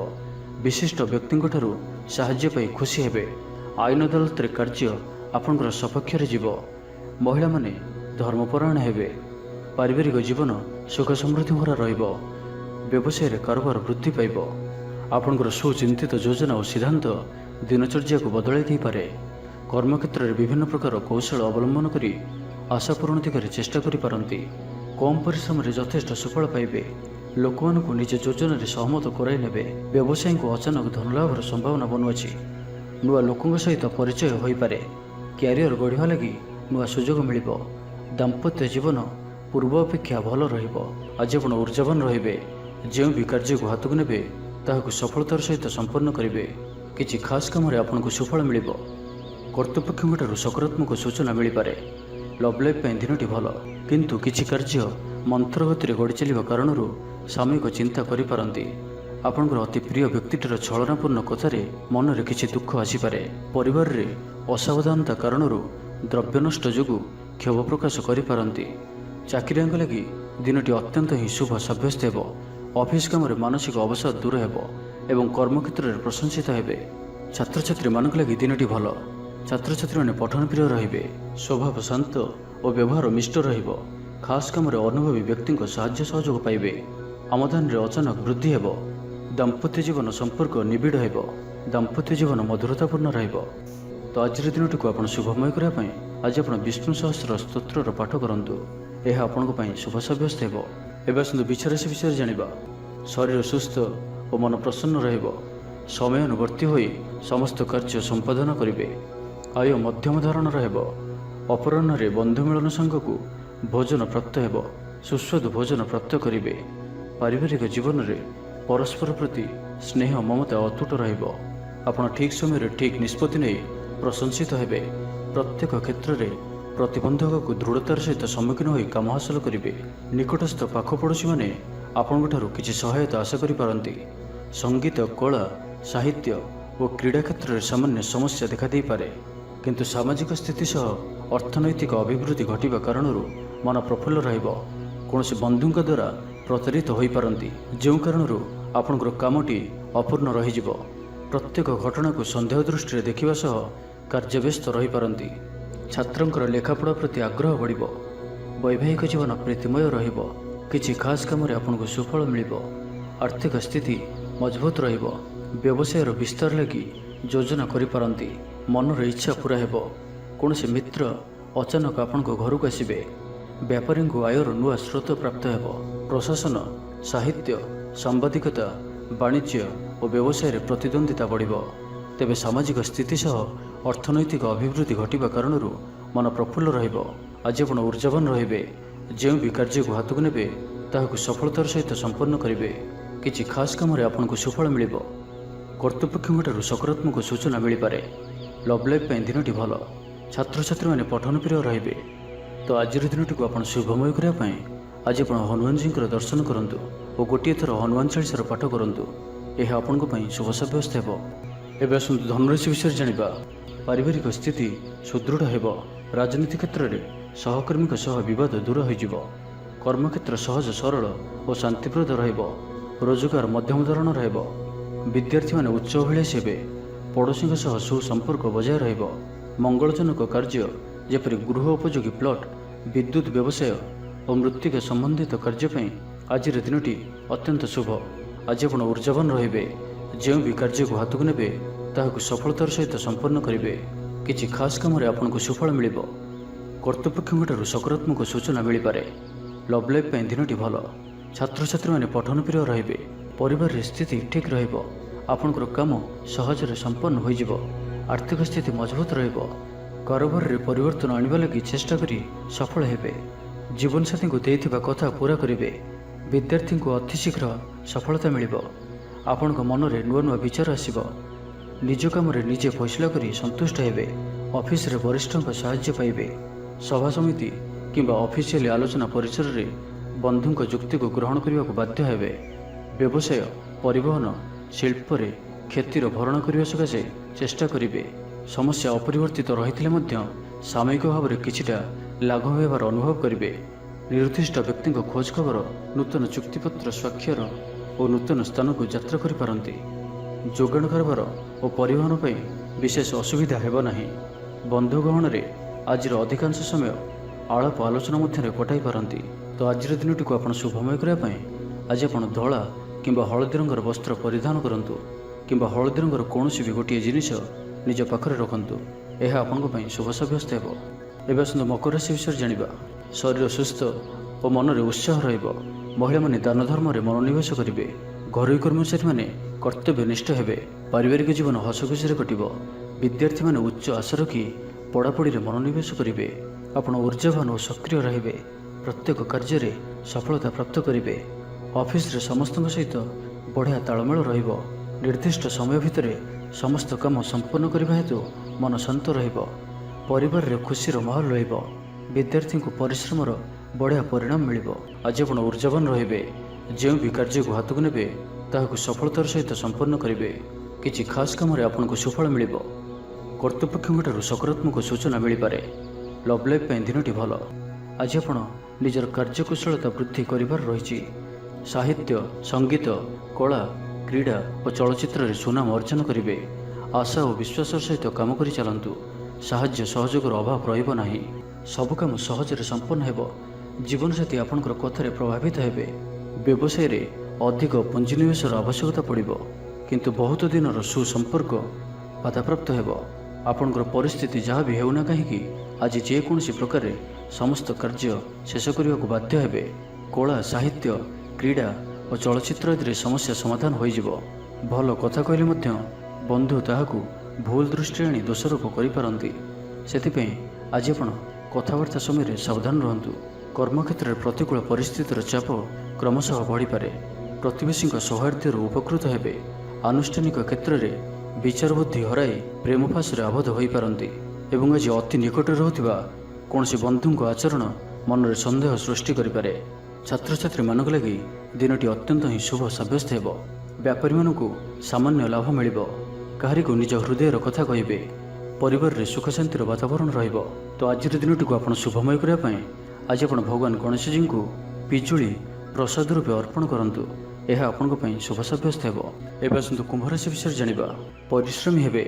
ବିଶିଷ୍ଟ ବ୍ୟକ୍ତିଙ୍କଠାରୁ ସାହାଯ୍ୟ ପାଇ ଖୁସି ହେବେ। ଆଇନ ଅଦାଲତରେ କାର୍ଯ୍ୟ ଆପଣଙ୍କର ସପକ୍ଷରେ ଯିବ। ମହିଳାମାନେ ଧର୍ମପରାୟଣ ହେବେ। ପାରିବାରିକ ଜୀବନ ସୁଖ ସମୃଦ୍ଧି ଭରା ରହିବ। ବ୍ୟବସାୟରେ କାରବାର ବୃଦ୍ଧି ପାଇବ। ଆପଣଙ୍କର ସୁଚିନ୍ତିତ ଯୋଜନା ଓ ସିଦ୍ଧାନ୍ତ ଦିନଚର୍ଯ୍ୟାକୁ ବଦଳାଇ ଦେଇପାରେ। କର୍ମକ୍ଷେତ୍ରରେ ବିଭିନ୍ନ ପ୍ରକାର କୌଶଳ ଅବଲମ୍ବନ କରି ଆଶା ପୂରଣ ଦିଗରେ ଚେଷ୍ଟା କରିପାରନ୍ତି। କମ୍ ପରିଶ୍ରମରେ ଯଥେଷ୍ଟ ସୁଫଳ ପାଇବେ। ଲୋକମାନଙ୍କୁ ନିଜ ଯୋଜନାରେ ସହମତ କରାଇ ନେବେ। ବ୍ୟବସାୟୀଙ୍କୁ ଅଚାନକ ଧନଲାଭର ସମ୍ଭାବନା ବନୁଅଛି। ନୂଆ ଲୋକଙ୍କ ସହିତ ପରିଚୟ ହୋଇପାରେ। କ୍ୟାରିୟର ଗଢ଼ିବା ଲାଗି ନୂଆ ସୁଯୋଗ ମିଳିବ। ଦାମ୍ପତ୍ୟ ଜୀବନ ପୂର୍ବ ଅପେକ୍ଷା ଭଲ ରହିବ। ଆଜି ଆପଣ ଊର୍ଜାବାନ ରହିବେ। ଯେଉଁ ବି କାର୍ଯ୍ୟକୁ ହାତକୁ ନେବେ ତାହାକୁ ସଫଳତାର ସହିତ ସମ୍ପନ୍ନ କରିବେ। କିଛି ଖାସ୍ କାମରେ ଆପଣଙ୍କୁ ସୁଫଳ ମିଳିବ। କର୍ତ୍ତୃପକ୍ଷଙ୍କଠାରୁ ସକାରାତ୍ମକ ସୂଚନା ମିଳିପାରେ। ଲଭ୍ ଲାଇଫ୍ ପାଇଁ ଦିନଟି ଭଲ। କିନ୍ତୁ କିଛି କାର୍ଯ୍ୟ ମନ୍ଥର ଗତିରେ ଗଡ଼ି ଚାଲିବା କାରଣରୁ ସାମୟିକ ଚିନ୍ତା କରିପାରନ୍ତି। ଆପଣଙ୍କର ଅତି ପ୍ରିୟ ବ୍ୟକ୍ତିଟିର ଛଳନାପୂର୍ଣ୍ଣ କଥାରେ ମନରେ କିଛି ଦୁଃଖ ଆସିପାରେ। ପରିବାରରେ ଅସାବଧାନତା କାରଣରୁ ଦ୍ରବ୍ୟ ନଷ୍ଟ ଯୋଗୁଁ କ୍ଷୋଭ ପ୍ରକାଶ କରିପାରନ୍ତି। ଚାକିରିଆଙ୍କ ଲାଗି ଦିନଟି ଅତ୍ୟନ୍ତ ହିଁ ଶୁଭ ସାବ୍ୟସ୍ତ ହେବ। ଅଫିସ୍ କାମରେ ମାନସିକ ଅବସାଦ ଦୂର ହେବ ଏବଂ କର୍ମକ୍ଷେତ୍ରରେ ପ୍ରଶଂସିତ ହେବେ। ଛାତ୍ରଛାତ୍ରୀମାନଙ୍କ ଲାଗି ଦିନଟି ଭଲ। ଛାତ୍ରଛାତ୍ରୀମାନେ ପଠନପ୍ରିୟ ରହିବେ। ସ୍ୱଭାବ ଶାନ୍ତ ଓ ବ୍ୟବହାର ମିଷ୍ଟ ରହିବ। ଖାସ୍ କାମରେ ଅନୁଭବୀ ବ୍ୟକ୍ତିଙ୍କ ସାହାଯ୍ୟ ସହଯୋଗ ପାଇବେ। ଆମଦାନୀରେ ଅଚାନକ ବୃଦ୍ଧି ହେବ। ଦାମ୍ପତ୍ୟ ଜୀବନ ସମ୍ପର୍କ ନିବିଡ଼ ହେବ। ଦାମ୍ପତ୍ୟ ଜୀବନ ମଧୁରତାପୂର୍ଣ୍ଣ ରହିବ। ତ ଆଜିର ଦିନଟିକୁ ଆପଣ ଶୁଭମୟ କରିବା ପାଇଁ ଆଜି ଆପଣ ବିଷ୍ଣୁ ସହସ୍ର ସ୍ତୋତ୍ରର ପାଠ କରନ୍ତୁ। ଏହା ଆପଣଙ୍କ ପାଇଁ ଶୁଭ ସାବ୍ୟସ୍ତ ହେବ। ଏବେ ଆସନ୍ତୁ ବିଚାରାଶି ବିଷୟରେ ଜାଣିବା। ଶରୀର ସୁସ୍ଥ ଓ ମନ ପ୍ରସନ୍ନ ରହିବ। ସମୟାନୁବର୍ତ୍ତୀ ହୋଇ ସମସ୍ତ କାର୍ଯ୍ୟ ସମ୍ପାଦନ କରିବେ। ଆୟ ମଧ୍ୟମ ଧରଣର ହେବ। ଅପରାହ୍ନରେ ବନ୍ଧୁ ମିଳନ ସାଙ୍ଗକୁ ଭୋଜନ ପ୍ରାପ୍ତ ହେବ। ସୁସ୍ୱାଦୁ ଭୋଜନ ପ୍ରାପ୍ତ କରିବେ। ପାରିବାରିକ ଜୀବନରେ ପରସ୍ପର ପ୍ରତି ସ୍ନେହ ମମତା ଅତୁଟ ରହିବ। ଆପଣ ଠିକ୍ ସମୟରେ ଠିକ୍ ନିଷ୍ପତ୍ତି ନେଇ ପ୍ରଶଂସିତ ହେବେ। ପ୍ରତ୍ୟେକ କ୍ଷେତ୍ରରେ ପ୍ରତିବନ୍ଧକକୁ ଦୃଢ଼ତାର ସହିତ ସମ୍ମୁଖୀନ ହୋଇ କାମ ହାସଲ କରିବେ। ନିକଟସ୍ଥ ପାଖ ପଡ଼ୋଶୀମାନେ ଆପଣଙ୍କଠାରୁ କିଛି ସହାୟତା ଆଶା କରିପାରନ୍ତି। ସଙ୍ଗୀତ, କଳା, ସାହିତ୍ୟ ଓ କ୍ରୀଡ଼ା କ୍ଷେତ୍ରରେ ସାମାନ୍ୟ ସମସ୍ୟା ଦେଖାଦେଇପାରେ, କିନ୍ତୁ ସାମାଜିକ ସ୍ଥିତି ସହ ଅର୍ଥନୈତିକ ଅଭିବୃଦ୍ଧି ଘଟିବା କାରଣରୁ ମନ ପ୍ରଫୁଲ୍ଲ ରହିବ। କୌଣସି ବନ୍ଧୁଙ୍କ ଦ୍ୱାରା ପ୍ରତାରିତ ହୋଇପାରନ୍ତି, ଯେଉଁ କାରଣରୁ ଆପଣଙ୍କର କାମଟି ଅପୂର୍ଣ୍ଣ ରହିଯିବ। ପ୍ରତ୍ୟେକ ଘଟଣାକୁ ସନ୍ଦେହ ଦୃଷ୍ଟିରେ ଦେଖିବା ସହ କାର୍ଯ୍ୟବ୍ୟସ୍ତ ରହିପାରନ୍ତି। ଛାତ୍ରଙ୍କର ଲେଖାପଢ଼ା ପ୍ରତି ଆଗ୍ରହ ବଢ଼ିବ। ବୈବାହିକ ଜୀବନ ପ୍ରୀତିମୟ ରହିବ। କିଛି ଖାସ୍ କାମରେ ଆପଣଙ୍କୁ ସୁଫଳ ମିଳିବ। ଆର୍ଥିକ ସ୍ଥିତି ମଜବୁତ ରହିବ। ବ୍ୟବସାୟର ବିସ୍ତାର ଲାଗି ଯୋଜନା କରିପାରନ୍ତି। ମନର ଇଚ୍ଛା ପୂରା ହେବ। କୌଣସି ମିତ୍ର ଅଚାନକ ଆପଣଙ୍କ ଘରକୁ ଆସିବେ। ବ୍ୟାପାରୀଙ୍କୁ ଆୟର ନୂଆ ସ୍ରୋତ ପ୍ରାପ୍ତ ହେବ। ପ୍ରଶାସନ, ସାହିତ୍ୟ, ସାମ୍ବାଦିକତା, ବାଣିଜ୍ୟ ଓ ବ୍ୟବସାୟରେ ପ୍ରତିଦ୍ୱନ୍ଦ୍ୱିତା ବଢ଼ିବ। ତେବେ ସାମାଜିକ ସ୍ଥିତି ସହ ଅର୍ଥନୈତିକ ଅଭିବୃଦ୍ଧି ଘଟିବା କାରଣରୁ ମନ ପ୍ରଫୁଲ୍ଲ ରହିବ। ଆଜି ଆପଣ ଉର୍ଜାବାନ ରହିବେ। ଯେଉଁ ବି କାର୍ଯ୍ୟକୁ ହାତକୁ ନେବେ ତାହାକୁ ସଫଳତାର ସହିତ ସମ୍ପନ୍ନ କରିବେ। କିଛି ଖାସ୍ କାମରେ ଆପଣଙ୍କୁ ସୁଫଳ ମିଳିବ। କର୍ତ୍ତୃପକ୍ଷଙ୍କଠାରୁ ସକାରାତ୍ମକ ସୂଚନା ମିଳିପାରେ। ଲଭ୍ ଲାଇଫ୍ ପାଇଁ ଦିନଟି ଭଲ। ଛାତ୍ରଛାତ୍ରୀମାନେ ପଠନପ୍ରିୟ ରହିବେ। ତ ଆଜିର ଦିନଟିକୁ ଆପଣ ଶୁଭମୟ କରିବା ପାଇଁ ଆଜି ଆପଣ ହନୁମାନଜୀଙ୍କର ଦର୍ଶନ କରନ୍ତୁ ଓ ଗୋଟିଏ ଥର ହନୁମାନ ଚାଳିଶାର ପାଠ କରନ୍ତୁ। ଏହା ଆପଣଙ୍କ ପାଇଁ ଶୁଭ ସାବ୍ୟସ୍ତ ହେବ। ଏବେ ଆସନ୍ତୁ ଧନୁରାଶି ବିଷୟରେ ଜାଣିବା। ପାରିବାରିକ ସ୍ଥିତି ସୁଦୃଢ଼ ହେବ। ରାଜନୀତି କ୍ଷେତ୍ରରେ ସହକର୍ମୀଙ୍କ ସହ ବିବାଦ ଦୂର ହୋଇଯିବ। କର୍ମକ୍ଷେତ୍ର ସହଜ, ସରଳ ଓ ଶାନ୍ତିପ୍ରଦ ରହିବ। ରୋଜଗାର ମଧ୍ୟମ ଧରଣର ହେବ। ବିଦ୍ୟାର୍ଥୀମାନେ ଉଚ୍ଚ ଅଭିଳାଷୀ ହେବେ। ପଡ଼ୋଶୀଙ୍କ ସହ ସୁସମ୍ପର୍କ ବଜାୟ ରହିବ। ମଙ୍ଗଳଜନକ କାର୍ଯ୍ୟ ଯେପରି ଗୃହ ଉପଯୋଗୀ ପ୍ଲଟ୍, ବିଦ୍ୟୁତ୍ ବ୍ୟବସାୟ ଓ ମୃତ୍ତିକା ସମ୍ବନ୍ଧିତ କାର୍ଯ୍ୟ ପାଇଁ ଆଜିର ଦିନଟି ଅତ୍ୟନ୍ତ ଶୁଭ। ଆଜି ଆପଣ ଉର୍ଜାବାନ ରହିବେ। ଯେଉଁ ବି କାର୍ଯ୍ୟକୁ ହାତକୁ ନେବେ ତାହାକୁ ସଫଳତାର ସହିତ ସମ୍ପନ୍ନ କରିବେ। କିଛି ଖାସ୍ କାମରେ ଆପଣଙ୍କୁ ସୁଫଳ ମିଳିବ। କର୍ତ୍ତୃପକ୍ଷଙ୍କଠାରୁ ସକାରାତ୍ମକ ସୂଚନା ମିଳିପାରେ। ଲଭ୍ ଲାଇଫ୍ ପାଇଁ ଦିନଟି ଭଲ। ଛାତ୍ରଛାତ୍ରୀମାନେ ପଠନପ୍ରିୟ ରହିବେ। ପରିବାରରେ ସ୍ଥିତି ଠିକ୍ ରହିବ। ଆପଣଙ୍କର କାମ ସହଜରେ ସମ୍ପନ୍ନ ହୋଇଯିବ। ଆର୍ଥିକ ସ୍ଥିତି ମଜବୁତ ରହିବ। କାରବାରରେ ପରିବର୍ତ୍ତନ ଆଣିବା ଲାଗି ଚେଷ୍ଟା କରି ସଫଳ ହେବେ। ଜୀବନସାଥୀଙ୍କୁ ଦେଇଥିବା କଥା ପୂରା କରିବେ। ବିଦ୍ୟାର୍ଥୀଙ୍କୁ ଅତିଶୀଘ୍ର ସଫଳତା ମିଳିବ। ଆପଣଙ୍କ ମନରେ ନୂଆ ନୂଆ ବିଚାର ଆସିବ। ନିଜ କାମରେ ନିଜେ ଫଇସଲା କରି ସନ୍ତୁଷ୍ଟ ହେବେ। ଅଫିସରେ ବରିଷ୍ଠଙ୍କ ସାହାଯ୍ୟ ପାଇବେ। ସଭା ସମିତି କିମ୍ବା ଅଫିସିଆଲି ଆଲୋଚନା ପରିସରରେ ବନ୍ଧୁଙ୍କ ଯୁକ୍ତିକୁ ଗ୍ରହଣ କରିବାକୁ ବାଧ୍ୟ ହେବେ। ବ୍ୟବସାୟ, ପରିବହନ, ଶିଳ୍ପରେ କ୍ଷତିର ଭରଣ କରିବା ସକାଶେ ଚେଷ୍ଟା କରିବେ। ସମସ୍ୟା ଅପରିବର୍ତ୍ତିତ ରହିଥିଲେ ମଧ୍ୟ ସାମୟିକ ଭାବରେ କିଛିଟା ଲାଘବ ହେବାର ଅନୁଭବ କରିବେ। ନିର୍ଦ୍ଦିଷ୍ଟ ବ୍ୟକ୍ତିଙ୍କ ଖୋଜ ଖବର, ନୂତନ ଚୁକ୍ତିପତ୍ର ସ୍ୱାକ୍ଷର ଓ ନୂତନ ସ୍ଥାନକୁ ଯାତ୍ରା କରିପାରନ୍ତି। ଯୋଗାଣ କାରବାର ଓ ପରିବହନ ପାଇଁ ବିଶେଷ ଅସୁବିଧା ହେବ ନାହିଁ। ବନ୍ଧୁ ଗହଣରେ ଆଜିର ଅଧିକାଂଶ ସମୟ ଆଳାପ ଆଲୋଚନା ମଧ୍ୟରେ କଟାଇ ପାରନ୍ତି। ତ ଆଜିର ଦିନଟିକୁ ଆପଣ ଶୁଭମୟ କରିବା ପାଇଁ ଆଜି ଆପଣ ଧଳା କିମ୍ବା ହଳଦୀ ରଙ୍ଗର ବସ୍ତ୍ର ପରିଧାନ କରନ୍ତୁ କିମ୍ବା ହଳଦୀ ରଙ୍ଗର କୌଣସି ବି ଗୋଟିଏ ଜିନିଷ ନିଜ ପାଖରେ ରଖନ୍ତୁ। ଏହା ଆପଣଙ୍କ ପାଇଁ ଶୁଭ ସାବ୍ୟସ୍ତ ହେବ। ଏବେ ଆସନ୍ତୁ ମକର ରାଶି ବିଷୟରେ ଜାଣିବା। ଶରୀର ସୁସ୍ଥ ଓ ମନରେ ଉତ୍ସାହ ରହିବ। ମହିଳାମାନେ ଦାନ ଧର୍ମରେ ମନୋନିବେଶ କରିବେ। ଘରୋଇ କର୍ମଚାରୀମାନେ କର୍ତ୍ତବ୍ୟନିଷ୍ଠ ହେବେ। ପାରିବାରିକ ଜୀବନ ହସଖୁସିରେ କଟିବ। ବିଦ୍ୟାର୍ଥୀମାନେ ଉଚ୍ଚ ଆଶା ରଖି ପଢ଼ାପଢ଼ିରେ ମନୋନିବେଶ କରିବେ। ଆପଣ ଉର୍ଜାବାନ ଓ ସକ୍ରିୟ ରହିବେ। ପ୍ରତ୍ୟେକ କାର୍ଯ୍ୟରେ ସଫଳତା ପ୍ରାପ୍ତ କରିବେ। ଅଫିସରେ ସମସ୍ତଙ୍କ ସହିତ ବଢ଼ିଆ ତାଳମେଳ ରହିବ। ନିର୍ଦ୍ଦିଷ୍ଟ ସମୟ ଭିତରେ ସମସ୍ତ କାମ ସମ୍ପନ୍ନ କରିବା ହେତୁ ମନ ଶାନ୍ତ ରହିବ। ପରିବାରରେ ଖୁସିର ମାହୋଲ ରହିବ। ବିଦ୍ୟାର୍ଥୀଙ୍କୁ ପରିଶ୍ରମର ବଢ଼ିଆ ପରିଣାମ ମିଳିବ। ଆଜି ଆପଣ ଉର୍ଜାବାନ ରହିବେ। ଯେଉଁ ବି କାର୍ଯ୍ୟକୁ ହାତକୁ ନେବେ ତାହାକୁ ସଫଳତାର ସହିତ ସମ୍ପନ୍ନ କରିବେ। କିଛି ଖାସ୍ କାମରେ ଆପଣଙ୍କୁ ସୁଫଳ ମିଳିବ। କର୍ତ୍ତୃପକ୍ଷଙ୍କଠାରୁ ସକାରାତ୍ମକ ସୂଚନା ମିଳିପାରେ। ଲଭ୍ ଲାଇଫ୍ ପାଇଁ ଦିନଟି ଭଲ। ଆଜି ଆପଣ ନିଜର କାର୍ଯ୍ୟକୁଶଳତା ବୃଦ୍ଧି କରିବାର ରହିଛି। ସାହିତ୍ୟ, ସଙ୍ଗୀତ, କଳା, କ୍ରୀଡ଼ା ଓ ଚଳଚ୍ଚିତ୍ରରେ ସୁନାମ ଅର୍ଜନ କରିବେ। ଆଶା ଓ ବିଶ୍ୱାସର ସହିତ କାମ କରି ଚାଲନ୍ତୁ। ସାହାଯ୍ୟ ସହଯୋଗର ଅଭାବ ରହିବ ନାହିଁ। ସବୁ କାମ ସହଜରେ ସମ୍ପନ୍ନ ହେବ। ଜୀବନସାଥୀ ଆପଣଙ୍କର କଥାରେ ପ୍ରଭାବିତ ହେବେ। ବ୍ୟବସାୟରେ ଅଧିକ ପୁଞ୍ଜିନିବେଶର ଆବଶ୍ୟକତା ପଡ଼ିବ, କିନ୍ତୁ ବହୁତ ଦିନର ସୁସମ୍ପର୍କ ବାଧାପ୍ରାପ୍ତ ହେବ। ଆପଣଙ୍କର ପରିସ୍ଥିତି ଯାହା ବି ହେଉନା କାହିଁକି ଆଜି ଯେକୌଣସି ପ୍ରକାରେ ସମସ୍ତ କାର୍ଯ୍ୟ ଶେଷ କରିବାକୁ ବାଧ୍ୟ ହେବେ। କଳା, ସାହିତ୍ୟ, କ୍ରୀଡ଼ା ଓ ଚଳଚ୍ଚିତ୍ର ଆଦିରେ ସମସ୍ୟା ସମାଧାନ ହୋଇଯିବ। ଭଲ କଥା କହିଲେ ମଧ୍ୟ ବନ୍ଧୁ ତାହାକୁ ଭୁଲ ଦୃଷ୍ଟିରେ ଆଣି ଦୋଷାରୋପ କରିପାରନ୍ତି। ସେଥିପାଇଁ ଆଜି ଆପଣ କଥାବାର୍ତ୍ତା ସମୟରେ ସାବଧାନ ରୁହନ୍ତୁ। କର୍ମକ୍ଷେତ୍ରରେ ପ୍ରତିକୂଳ ପରିସ୍ଥିତିର ଚାପ କ୍ରମଶଃ ବଢ଼ିପାରେ। ପ୍ରତିବେଶୀଙ୍କ ସୌହାର୍ଦ୍ଦ୍ୟରୁ ଉପକୃତ ହେବେ। ଆନୁଷ୍ଠାନିକ କ୍ଷେତ୍ରରେ ବିଚାର ବୁଦ୍ଧି ହରାଇ ପ୍ରେମ ଫାଶରେ ଆବଦ୍ଧ ହୋଇପାରନ୍ତି ଏବଂ ଆଜି ଅତି ନିକଟରେ ରହୁଥିବା କୌଣସି ବନ୍ଧୁଙ୍କ ଆଚରଣ ମନରେ ସନ୍ଦେହ ସୃଷ୍ଟି କରିପାରେ। ଛାତ୍ରଛାତ୍ରୀମାନଙ୍କ ଲାଗି ଦିନଟି ଅତ୍ୟନ୍ତ ହିଁ ଶୁଭ ସାବ୍ୟସ୍ତ ହେବ। ବ୍ୟାପାରୀମାନଙ୍କୁ ସାମାନ୍ୟ ଲାଭ ମିଳିବ। କାହାରିକୁ ନିଜ ହୃଦୟର କଥା କହିବେ। ପରିବାରରେ ସୁଖ ଶାନ୍ତିର ବାତାବରଣ ରହିବ। ତ ଆଜିର ଦିନଟିକୁ ଆପଣ ଶୁଭମୟ କରିବା ପାଇଁ ଆଜି ଆପଣ ଭଗବାନ ଗଣେଶଜୀଙ୍କୁ ପିଜୁଳି ପ୍ରସାଦ ରୂପେ ଅର୍ପଣ କରନ୍ତୁ। ଏହା ଆପଣଙ୍କ ପାଇଁ ଶୁଭ ସାବ୍ୟସ୍ତ ହେବ। ଏବେ ଆସନ୍ତୁ କୁମ୍ଭ ରାଶି ବିଷୟରେ ଜାଣିବା। ପରିଶ୍ରମୀ ହେବେ,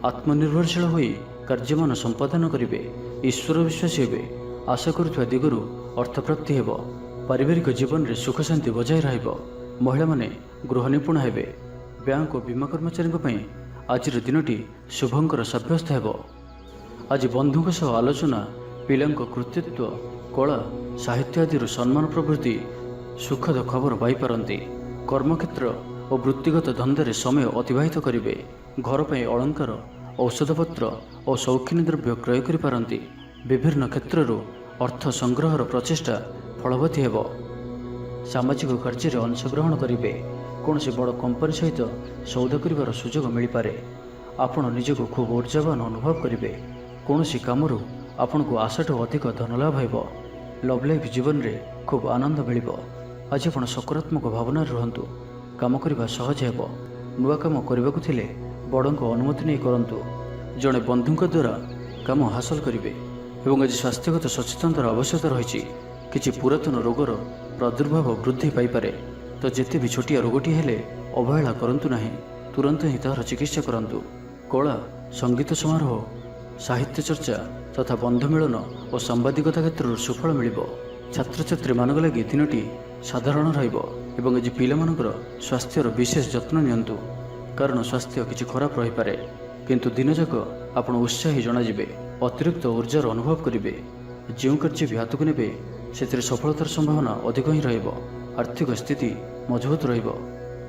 ଆତ୍ମନିର୍ଭରଶୀଳ ହୋଇ କାର୍ଯ୍ୟମାନ ସମ୍ପାଦନ କରିବେ, ଈଶ୍ୱର ବିଶ୍ୱାସୀ ହେବେ, ଆଶା କରୁଥିବା ଦିଗରୁ ଅର୍ଥପ୍ରାପ୍ତି ହେବ। ପାରିବାରିକ ଜୀବନରେ ସୁଖ ଶାନ୍ତି ବଜାୟ ରହିବ। ମହିଳାମାନେ ଗୃହ ନିପୁଣ ହେବେ। ବ୍ୟାଙ୍କ ଓ ବୀମା କର୍ମଚାରୀଙ୍କ ପାଇଁ ଆଜିର ଦିନଟି ଶୁଭଙ୍କର ସାବ୍ୟସ୍ତ ହେବ। ଆଜି ବନ୍ଧୁଙ୍କ ସହ ଆଲୋଚନା, ପିଲାଙ୍କ କୃତିତ୍ୱ, କଳା, ସାହିତ୍ୟ ଆଦିରୁ ସମ୍ମାନ ପ୍ରଭୃତି ସୁଖଦ ଖବର ପାଇପାରନ୍ତି। କର୍ମକ୍ଷେତ୍ର ଓ ବୃତ୍ତିଗତ ଧନ୍ଦାରେ ସମୟ ଅତିବାହିତ କରିବେ। ଘର ପାଇଁ ଅଳଙ୍କାର, ଔଷଧପତ୍ର ଓ ସୌଖିନୀ ଦ୍ରବ୍ୟ କ୍ରୟ କରିପାରନ୍ତି। ବିଭିନ୍ନ କ୍ଷେତ୍ରରୁ ଅର୍ଥ ସଂଗ୍ରହର ପ୍ରଚେଷ୍ଟା ଫଳବତୀ ହେବ। ସାମାଜିକ କାର୍ଯ୍ୟରେ ଅଂଶଗ୍ରହଣ କରିବେ। କୌଣସି ବଡ଼ କମ୍ପାନୀ ସହିତ ସୌଦା କରିବାର ସୁଯୋଗ ମିଳିପାରେ। ଆପଣ ନିଜକୁ ଖୁବ୍ ଉର୍ଜାବାନ ଅନୁଭବ କରିବେ। କୌଣସି କାମରୁ ଆପଣଙ୍କୁ ଆଶାଠୁ ଅଧିକ ଧନଲାଭ ହେବ। ଲଭ୍ ଲାଇଫ୍ ଜୀବନରେ ଖୁବ୍ ଆନନ୍ଦ ମିଳିବ। ଆଜି ଆପଣ ସକାରାତ୍ମକ ଭାବନାରେ ରୁହନ୍ତୁ। କାମ କରିବା ସହଜ ହେବ। ନୂଆ କାମ କରିବାକୁ ଥିଲେ ବଡ଼ଙ୍କ ଅନୁମତି ନେଇ କରନ୍ତୁ। ଜଣେ ବନ୍ଧୁଙ୍କ ଦ୍ୱାରା କାମ ହାସଲ କରିବେ ଏବଂ ଆଜି ସ୍ୱାସ୍ଥ୍ୟଗତ ସଚେତନତାର ଆବଶ୍ୟକତା ରହିଛି। କିଛି ପୁରାତନ ରୋଗର ପ୍ରାଦୁର୍ଭାବ ବୃଦ୍ଧି ପାଇପାରେ। ତ ଯେତେ ବି ଛୋଟିଆ ରୋଗଟି ହେଲେ ଅବହେଳା କରନ୍ତୁ ନାହିଁ। ତୁରନ୍ତ ହିଁ ତାହାର ଚିକିତ୍ସା କରନ୍ତୁ। କଳା, ସଙ୍ଗୀତ ସମାରୋହ, ସାହିତ୍ୟ ଚର୍ଚ୍ଚା ତଥା ବନ୍ଧୁମିଳନ ଓ ସାମ୍ବାଦିକତା କ୍ଷେତ୍ରରୁ ସୁଫଳ ମିଳିବ। ଛାତ୍ରଛାତ୍ରୀମାନଙ୍କ ଲାଗି ଦିନଟି ସାଧାରଣ ରହିବ ଏବଂ ଆଜି ପିଲାମାନଙ୍କର ସ୍ୱାସ୍ଥ୍ୟର ବିଶେଷ ଯତ୍ନ ନିଅନ୍ତୁ। କାରଣ ସ୍ୱାସ୍ଥ୍ୟ କିଛି ଖରାପ ରହିପାରେ, କିନ୍ତୁ ଦିନଯାକ ଆପଣ ଉତ୍ସାହୀ ଜଣାଯିବେ। ଅତିରିକ୍ତ ଉର୍ଜାର ଅନୁଭବ କରିବେ। ଯେଉଁ କାର୍ଯ୍ୟ ବି ହାତକୁ ନେବେ ସେଥିରେ ସଫଳତାର ସମ୍ଭାବନା ଅଧିକ ହିଁ ରହିବ। ଆର୍ଥିକ ସ୍ଥିତି ମଜବୁତ ରହିବ।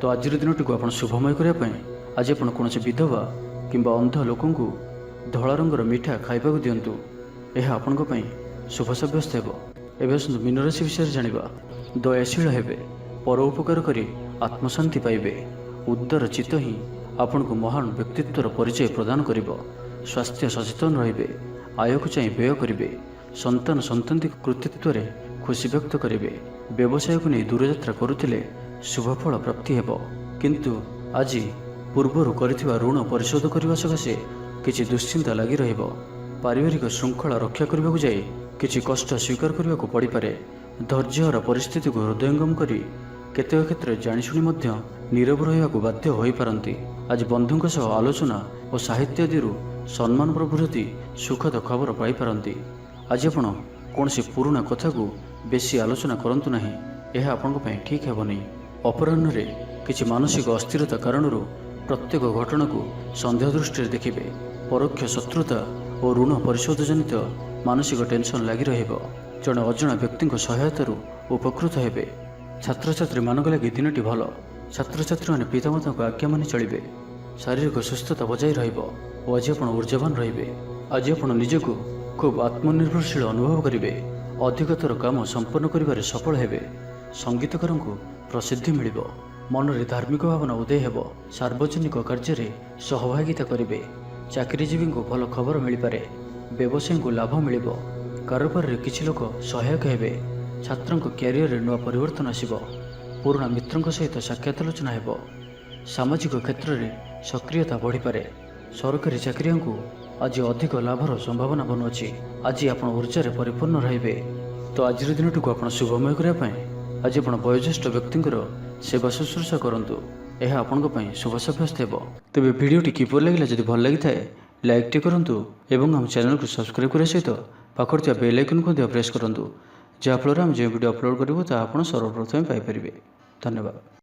ତ ଆଜିର ଦିନଟିକୁ ଆପଣ ଶୁଭମୟ କରିବା ପାଇଁ ଆଜି ଆପଣ କୌଣସି ବିଧବା କିମ୍ବା ଅନ୍ଧ ଲୋକଙ୍କୁ ଧଳା ରଙ୍ଗର ମିଠା ଖାଇବାକୁ ଦିଅନ୍ତୁ। ଏହା ଆପଣଙ୍କ ପାଇଁ ଶୁଭ ସାବ୍ୟସ୍ତ ହେବ। ଏବେ ଆସନ୍ତୁ ମୀନ ରାଶି ବିଷୟରେ ଜାଣିବା। ଦୟାଶୀଳ ହେବେ, ପର ଉପକାର କରି ଆତ୍ମଶାନ୍ତି ପାଇବେ। ଉଦାର ଚିତ୍ତ ହିଁ ଆପଣଙ୍କୁ ମହାନ ବ୍ୟକ୍ତିତ୍ୱର ପରିଚୟ ପ୍ରଦାନ କରିବ। ସ୍ୱାସ୍ଥ୍ୟ ସଚେତନ ରହିବେ। ଆୟକୁ ଚାହିଁ ବ୍ୟୟ କରିବେ। ସନ୍ତାନ ସନ୍ତତିଙ୍କ କୃତିତ୍ୱରେ ଖୁସି ବ୍ୟକ୍ତ କରିବେ। ବ୍ୟବସାୟକୁ ନେଇ ଦୂରଯାତ୍ରା କରୁଥିଲେ ଶୁଭଫଳ ପ୍ରାପ୍ତି ହେବ। କିନ୍ତୁ ଆଜି ପୂର୍ବରୁ କରିଥିବା ଋଣ ପରିଶୋଧ କରିବା ସକାଶେ କିଛି ଦୁଶ୍ଚିନ୍ତା ଲାଗି ରହିବ। ପାରିବାରିକ ଶୃଙ୍ଖଳା ରକ୍ଷା କରିବାକୁ ଯାଇ କିଛି କଷ୍ଟ ସ୍ୱୀକାର କରିବାକୁ ପଡ଼ିପାରେ। ଧୈର୍ଯ୍ୟହରା ପରିସ୍ଥିତିକୁ ହୃଦୟଙ୍ଗମ କରି କେତେକ କ୍ଷେତ୍ରରେ ଜାଣିଶୁଣି ମଧ୍ୟ ନୀରବ ରହିବାକୁ ବାଧ୍ୟ ହୋଇପାରନ୍ତି। ଆଜି ବନ୍ଧୁଙ୍କ ସହ ଆଲୋଚନା ଓ ସାହିତ୍ୟ ଆଦିରୁ ସମ୍ମାନ ପ୍ରଭୃତି ସୁଖଦ ଖବର ପାଇପାରନ୍ତି। ଆଜି ଆପଣ କୌଣସି ପୁରୁଣା କଥାକୁ ବେଶୀ ଆଲୋଚନା କରନ୍ତୁ ନାହିଁ। ଏହା ଆପଣଙ୍କ ପାଇଁ ଠିକ୍ ହେବନି। ଅପରାହ୍ନରେ କିଛି ମାନସିକ ଅସ୍ଥିରତା କାରଣରୁ ପ୍ରତ୍ୟେକ ଘଟଣାକୁ ସନ୍ଦେହ ଦୃଷ୍ଟିରେ ଦେଖିବେ। ପରୋକ୍ଷ ଶତ୍ରୁତା ଓ ଋଣ ପରିଶୋଧ ଜନିତ ମାନସିକ ଟେନସନ୍ ଲାଗି ରହିବ। ଜଣେ ଅଜଣା ବ୍ୟକ୍ତିଙ୍କ ସହାୟତାରୁ ଉପକୃତ ହେବେ। ଛାତ୍ରଛାତ୍ରୀମାନଙ୍କ ଲାଗି ଦିନଟି ଭଲ। ଛାତ୍ରଛାତ୍ରୀମାନେ ପିତାମାତାଙ୍କ ଆଜ୍ଞା ମାନି ଚଳିବେ। ଶାରୀରିକ ସୁସ୍ଥତା ବଜାୟ ରହିବ ଓ ଆଜି ଆପଣ ଉର୍ଜାବାନ ରହିବେ। ଆଜି ଆପଣ ନିଜକୁ ଖୁବ୍ ଆତ୍ମନିର୍ଭରଶୀଳ ଅନୁଭବ କରିବେ। ଅଧିକତର କାମ ସମ୍ପନ୍ନ କରିବାରେ ସଫଳ ହେବେ। ସଙ୍ଗୀତକାରଙ୍କୁ ପ୍ରସିଦ୍ଧି ମିଳିବ। ମନରେ ଧାର୍ମିକ ଭାବନା ଉଦୟ ହେବ। ସାର୍ବଜନିକ କାର୍ଯ୍ୟରେ ସହଭାଗିତା କରିବେ। ଚାକିରିଜୀବୀଙ୍କୁ ଭଲ ଖବର ମିଳିପାରେ। ବ୍ୟବସାୟୀଙ୍କୁ ଲାଭ ମିଳିବ। କାରବାରରେ କିଛି ଲୋକ ସହାୟକ ହେବେ। ଛାତ୍ରଙ୍କ କ୍ୟାରିୟରରେ ନୂଆ ପରିବର୍ତ୍ତନ ଆସିବ। ପୁରୁଣା ମିତ୍ରଙ୍କ ସହିତ ସାକ୍ଷାତ ଆଲୋଚନା ହେବ। ସାମାଜିକ କ୍ଷେତ୍ରରେ ସକ୍ରିୟତା ବଢ଼ିପାରେ। ସରକାରୀ ଚାକିରିଆଙ୍କୁ ଆଜି ଅଧିକ ଲାଭର ସମ୍ଭାବନା ବନୁଅଛି। ଆଜି ଆପଣ ଉର୍ଜାରେ ପରିପୂର୍ଣ୍ଣ ରହିବେ। ତ ଆଜିର ଦିନଟିକୁ ଆପଣ ଶୁଭମୟ କରିବା ପାଇଁ ଆଜି ଆପଣ ବୟୋଜ୍ୟେଷ୍ଠ ବ୍ୟକ୍ତିଙ୍କର ସେବା ଶୁଶ୍ରୂଷା କରନ୍ତୁ। ଏହା ଆପଣଙ୍କ ପାଇଁ ଶୁଭ ସାବ୍ୟସ୍ତ ହେବ। ତେବେ ଭିଡ଼ିଓଟି କିପରି ଲାଗିଲା? ଯଦି ଭଲ ଲାଗିଥାଏ ଲାଇକ୍ଟି କରନ୍ତୁ ଏବଂ ଆମ ଚ୍ୟାନେଲକୁ ସବସ୍କ୍ରାଇବ୍ କରିବା ସହିତ ପାଖରେ ଥିବା ବେଲ୍ ଆଇକନ୍କୁ ମଧ୍ୟ ପ୍ରେସ୍ କରନ୍ତୁ, ଯାହାଫଳରେ ଆମେ ଯେଉଁ ଭିଡ଼ିଓ ଅପଲୋଡ଼ କରିବୁ ତାହା ଆପଣ ସର୍ବପ୍ରଥମେ ପାଇପାରିବେ। ଧନ୍ୟବାଦ।